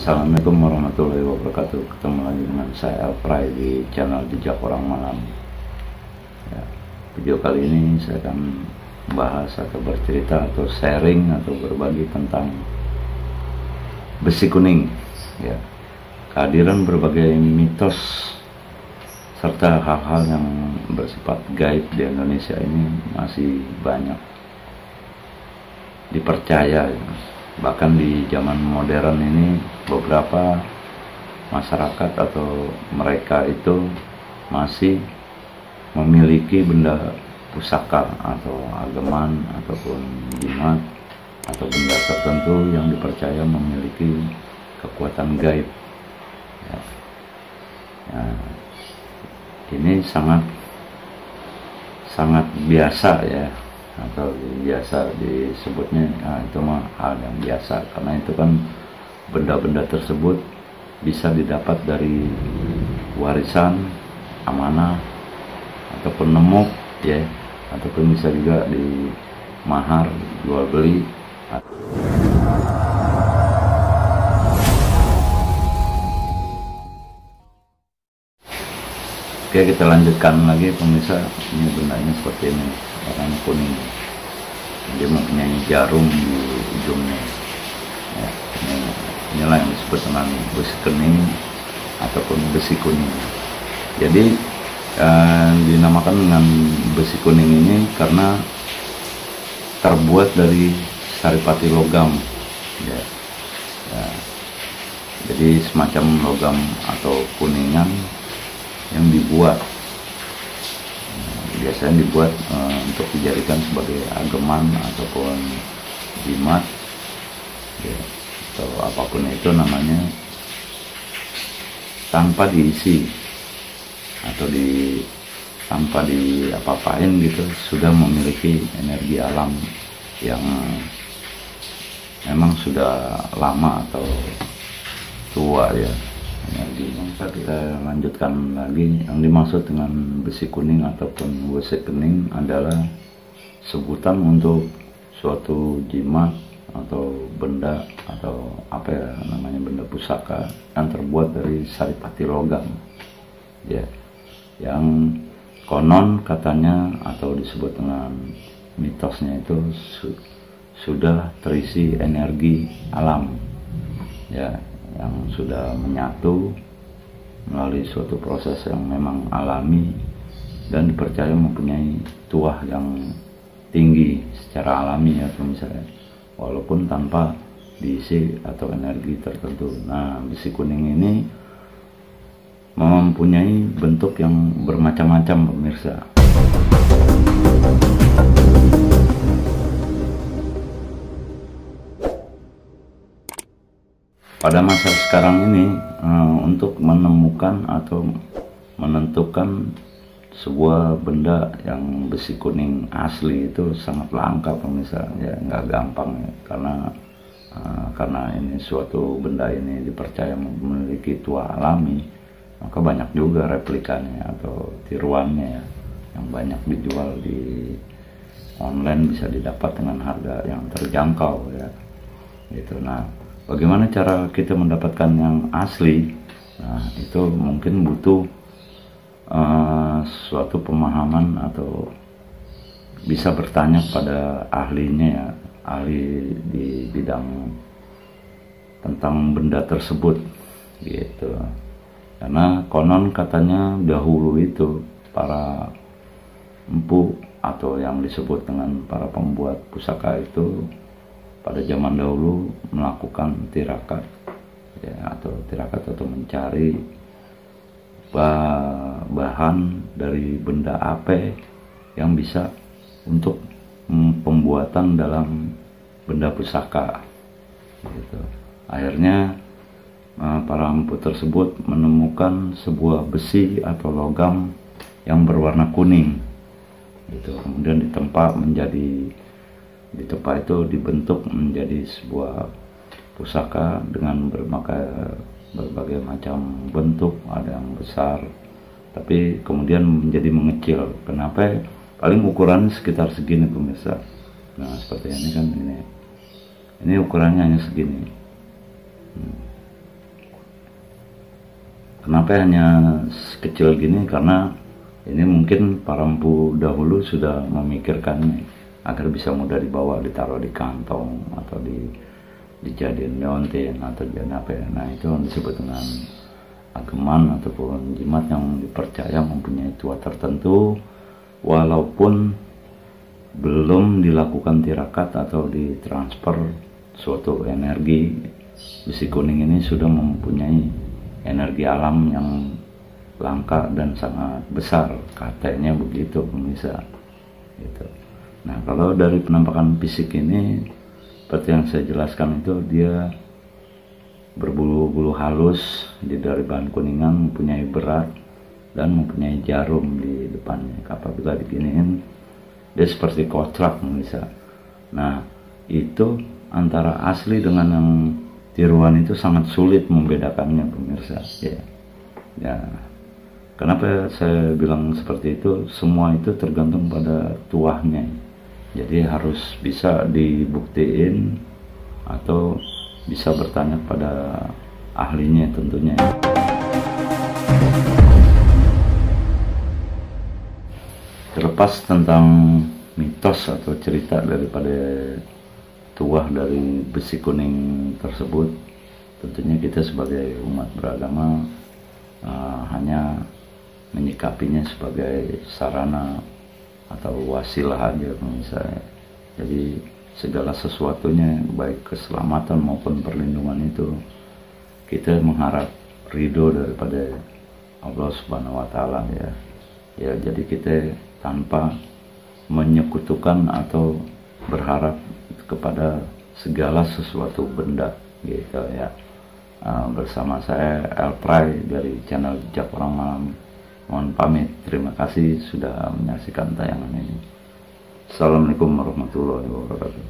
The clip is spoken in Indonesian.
Assalamualaikum warahmatullahi wabarakatuh. Ketemu lagi dengan saya Elfray di channel Jejak Orang Malam. Ya, video kali ini saya akan membahas atau bercerita atau sharing atau berbagi tentang besi kuning. Ya, kehadiran berbagai mitos serta hal-hal yang bersifat gaib di Indonesia ini masih banyak dipercaya. Bahkan di zaman modern ini beberapa masyarakat atau mereka itu masih memiliki benda pusaka atau ageman ataupun jimat atau benda tertentu yang dipercaya memiliki kekuatan gaib. Ya. Ya, ini sangat biasa ya, atau biasa disebutnya, itu mah hal yang biasa, karena itu kan benda-benda tersebut bisa didapat dari warisan, amanah, ataupun nemuk ya, ataupun bisa juga di mahar, jual beli. Oke, kita lanjutkan lagi pemirsa. Ini bendanya seperti ini, warna kuning. Dia mempunyai jarum di ujungnya. Ya, inilah yang disebut dengan besi kuning ataupun besi kuning. Jadi dinamakan dengan besi kuning ini karena terbuat dari saripati logam. Ya. Ya. Jadi semacam logam atau kuningan yang dibuat, biasanya dibuat untuk dijadikan sebagai ageman ataupun jimat ya, atau apapun itu namanya, tanpa diisi atau tanpa apa-apain gitu, sudah memiliki energi alam yang memang sudah lama atau tua ya. Kita lanjutkan lagi. Yang dimaksud dengan besi kuning ataupun besi kening adalah sebutan untuk suatu jimat atau benda atau apa ya namanya, benda pusaka yang terbuat dari saripati logam ya, yang konon katanya atau disebut dengan mitosnya itu sudah terisi energi alam ya, yang sudah menyatu melalui suatu proses yang memang alami dan dipercaya mempunyai tuah yang tinggi secara alami ya misalnya, walaupun tanpa diisi atau energi tertentu. Nah, besi kuning ini mempunyai bentuk yang bermacam-macam pemirsa. Pada masa sekarang ini untuk menemukan atau menentukan sebuah benda yang besi kuning asli itu sangat langka pemirsa ya, nggak gampang ya, karena ini suatu benda ini dipercaya memiliki tuah alami, maka banyak juga replikannya atau tiruannya ya, yang banyak dijual di online, bisa didapat dengan harga yang terjangkau ya gitu. Nah, bagaimana cara kita mendapatkan yang asli? Nah, itu mungkin butuh suatu pemahaman atau bisa bertanya pada ahlinya ya, ahli di bidang tentang benda tersebut gitu. Karena konon katanya dahulu itu para empu atau yang disebut dengan para pembuat pusaka itu pada zaman dahulu melakukan tirakat ya, atau mencari bahan dari benda apa yang bisa untuk pembuatan dalam benda pusaka gitu. Akhirnya para empu tersebut menemukan sebuah besi atau logam yang berwarna kuning gitu. Kemudian ditempa itu dibentuk menjadi sebuah pusaka dengan berbagai macam bentuk, ada yang besar tapi kemudian menjadi mengecil. Kenapa? Paling ukuran sekitar segini pemirsa. Nah, seperti ini kan, ini ukurannya hanya segini. Kenapa hanya kecil gini? Karena ini mungkin para empu dahulu sudah memikirkan agar bisa mudah dibawa, ditaruh di kantong atau dijadiin leontin atau jadi apa ya. Nah, itu yang disebut dengan ageman ataupun jimat yang dipercaya mempunyai tuah tertentu, walaupun belum dilakukan tirakat atau ditransfer suatu energi. Besi kuning ini sudah mempunyai energi alam yang langka dan sangat besar, katanya begitu pemirsa. Gitu. Nah, kalau dari penampakan fisik ini, seperti yang saya jelaskan itu, dia berbulu-bulu halus, dari bahan kuningan, mempunyai berat dan mempunyai jarum di depannya. Apabila diginiin, dia seperti kocrak pemirsa. Nah, itu antara asli dengan yang tiruan itu sangat sulit membedakannya pemirsa. Ya. Kenapa saya bilang seperti itu? Semua itu tergantung pada tuahnya. Jadi harus bisa dibuktiin atau bisa bertanya pada ahlinya tentunya. Terlepas tentang mitos atau cerita daripada tuah dari besi kuning tersebut, tentunya kita sebagai umat beragama hanya menyikapinya sebagai sarana atau wasilah aja misalnya. Jadi segala sesuatunya, baik keselamatan maupun perlindungan, itu kita mengharap ridho daripada Allah Subhanahu wa Ta'ala ya. Jadi kita tanpa menyekutukan atau berharap kepada segala sesuatu benda gitu ya. Bersama saya Elpray dari channel Jejak Orang Malam, mohon pamit. Terima kasih sudah menyaksikan tayangan ini. Assalamualaikum warahmatullahi wabarakatuh.